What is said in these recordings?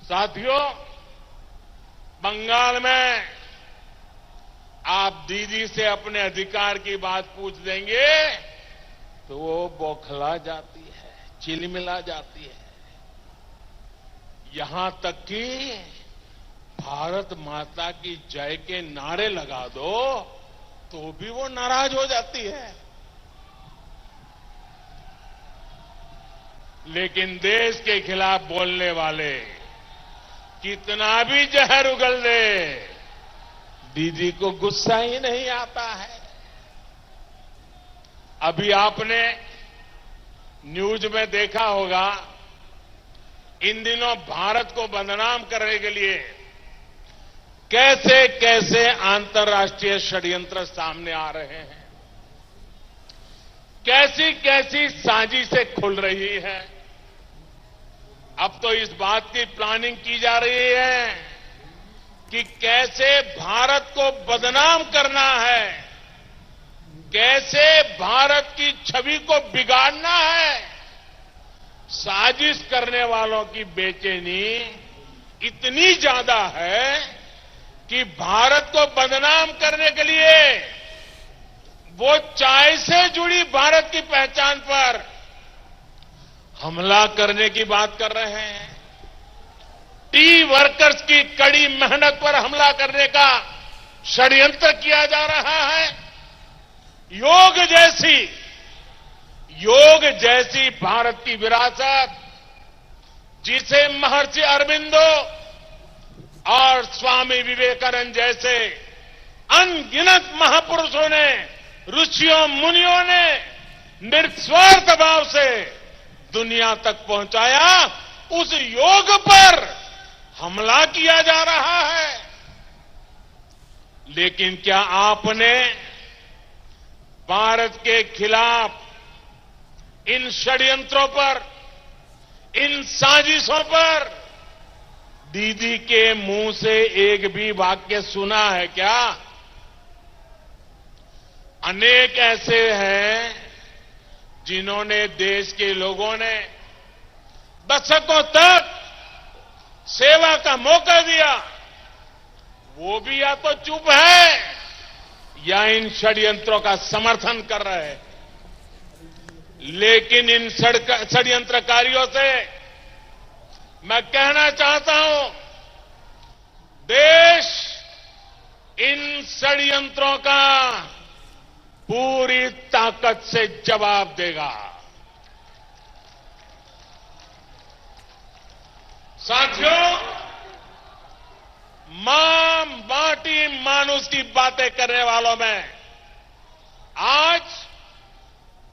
साथियों, बंगाल में आप दीदी से अपने अधिकार की बात पूछ देंगे तो वो बौखला जाती है, चिलमिला जाती है। यहां तक कि भारत माता की जय के नारे लगा दो तो भी वो नाराज हो जाती है। लेकिन देश के खिलाफ बोलने वाले कितना भी जहर उगल दे, दीदी को गुस्सा ही नहीं आता है। अभी आपने न्यूज में देखा होगा, इन दिनों भारत को बदनाम करने के लिए कैसे कैसे अंतर्राष्ट्रीय षड्यंत्र सामने आ रहे हैं, कैसी कैसी साजिशें खुल रही है। अब तो इस बात की प्लानिंग की जा रही है कि कैसे भारत को बदनाम करना है, कैसे भारत की छवि को बिगाड़ना है। साजिश करने वालों की बेचैनी इतनी ज्यादा है कि भारत को बदनाम करने के लिए वो चाय से जुड़ी भारत की पहचान पर हमला करने की बात कर रहे हैं। टी वर्कर्स की कड़ी मेहनत पर हमला करने का षड्यंत्र किया जा रहा है। योग जैसी भारत की विरासत, जिसे महर्षि अरबिंदो और स्वामी विवेकानंद जैसे अनगिनत महापुरुषों ने, ऋषियों मुनियों ने निस्वार्थ भाव से दुनिया तक पहुंचाया, उस योग पर हमला किया जा रहा है। लेकिन क्या आपने भारत के खिलाफ इन षड्यंत्रों पर, इन साजिशों पर दीदी के मुंह से एक भी वाक्य सुना है क्या? अनेक ऐसे हैं जिन्होंने देश के लोगों ने दशकों तक सेवा का मौका दिया, वो भी या तो चुप है या इन षड्यंत्रों का समर्थन कर रहे हैं। लेकिन इन षड्यंत्रकारियों से मैं कहना चाहता हूं, देश इन षड्यंत्रों का पूरी ताकत से जवाब देगा। साथियों, मां माटी मानुष की बातें करने वालों में आज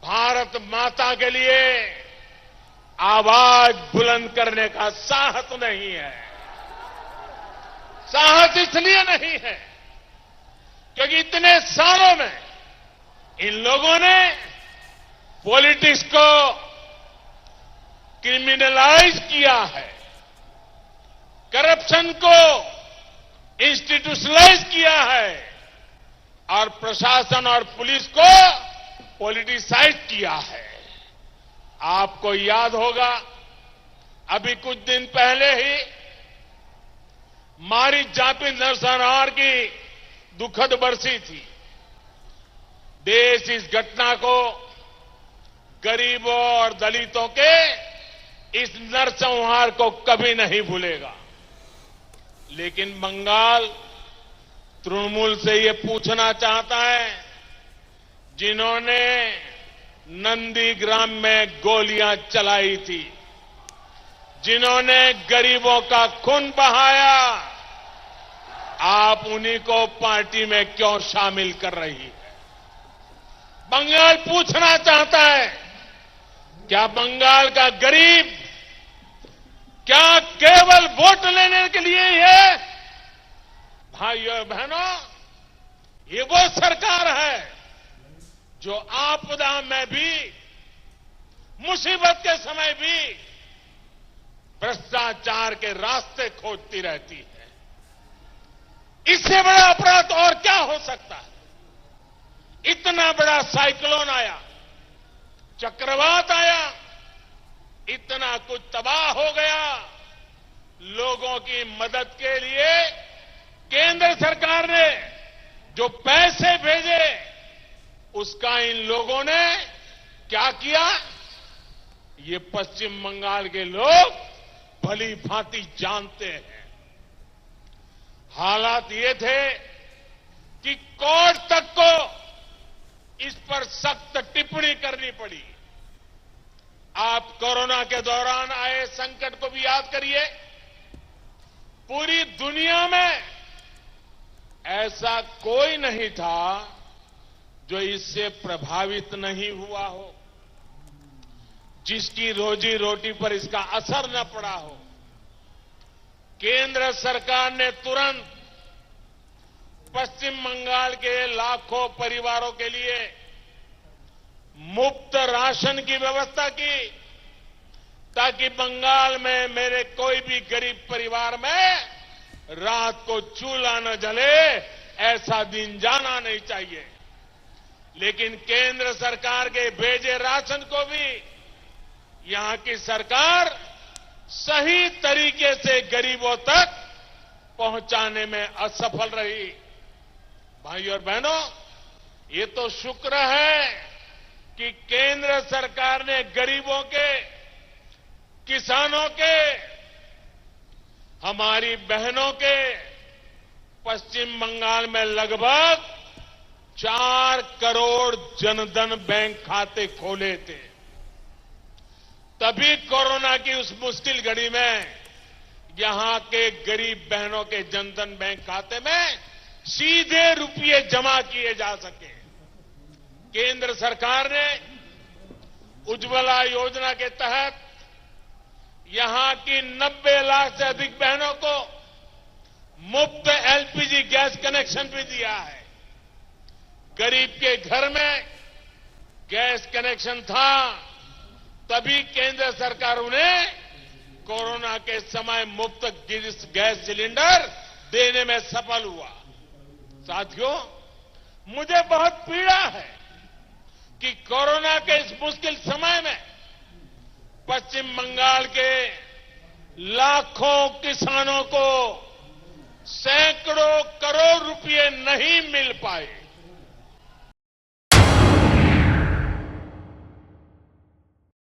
भारत माता के लिए आवाज बुलंद करने का साहस नहीं है। साहस इसलिए नहीं है क्योंकि इतने सालों में इन लोगों ने पॉलिटिक्स को क्रिमिनलाइज किया है, करप्शन को इंस्टीट्यूशनलाइज किया है और प्रशासन और पुलिस को पॉलिटिसाइज किया है। आपको याद होगा, अभी कुछ दिन पहले ही मारी जापी नरसंहार की दुखद बरसी थी। देश इस घटना को गरीबों और दलितों के इस नरसंहार को कभी नहीं भूलेगा। लेकिन बंगाल तृणमूल से ये पूछना चाहता है, जिन्होंने नंदीग्राम में गोलियां चलाई थी, जिन्होंने गरीबों का खून बहाया, आप उन्हीं को पार्टी में क्यों शामिल कर रही है? बंगाल पूछना चाहता है, क्या बंगाल का गरीब क्या केवल वोट लेने के लिए ही है? भाइयों बहनों, ये वो सरकार है जो आपदा में भी, मुसीबत के समय भी भ्रष्टाचार के रास्ते खोजती रहती है। इससे बड़ा अपराध और क्या हो सकता है? इतना बड़ा साइक्लोन आया, चक्रवात आया, इतना कुछ तबाह हो गया, लोगों की मदद के लिए केंद्र सरकार ने जो पैसे भेजे उसका इन लोगों ने क्या किया, ये पश्चिम बंगाल के लोग भली भांति जानते हैं। हालात ये थे कि कोर्ट तक को इस पर सख्त टिप्पणी करनी पड़ी। आप कोरोना के दौरान आए संकट को भी याद करिए। पूरी दुनिया में ऐसा कोई नहीं था जो इससे प्रभावित नहीं हुआ हो, जिसकी रोजी रोटी पर इसका असर न पड़ा हो। केंद्र सरकार ने तुरंत पश्चिम बंगाल के लाखों परिवारों के लिए मुफ्त राशन की व्यवस्था की, ताकि बंगाल में मेरे कोई भी गरीब परिवार में रात को चूल्हा न जले, ऐसा दिन जाना नहीं चाहिए। लेकिन केंद्र सरकार के भेजे राशन को भी यहां की सरकार सही तरीके से गरीबों तक पहुंचाने में असफल रही। भाइयों और बहनों, ये तो शुक्र है कि केंद्र सरकार ने गरीबों के, किसानों के, हमारी बहनों के पश्चिम बंगाल में लगभग 4 करोड़ जनधन बैंक खाते खोले थे। तभी कोरोना की उस मुश्किल घड़ी में यहां के गरीब बहनों के जनधन बैंक खाते में सीधे रुपये जमा किए जा सके। केंद्र सरकार ने उज्ज्वला योजना के तहत यहां की 90 लाख से अधिक बहनों को मुफ्त एलपीजी गैस कनेक्शन भी दिया है। गरीब के घर में गैस कनेक्शन था, तभी केंद्र सरकार उन्हें कोरोना के समय मुफ्त गैस सिलेंडर देने में सफल हुआ। साथियों, मुझे बहुत पीड़ा है कि कोरोना के इस मुश्किल समय में पश्चिम बंगाल के लाखों किसानों को सैकड़ों करोड़ रुपए नहीं मिल पाए।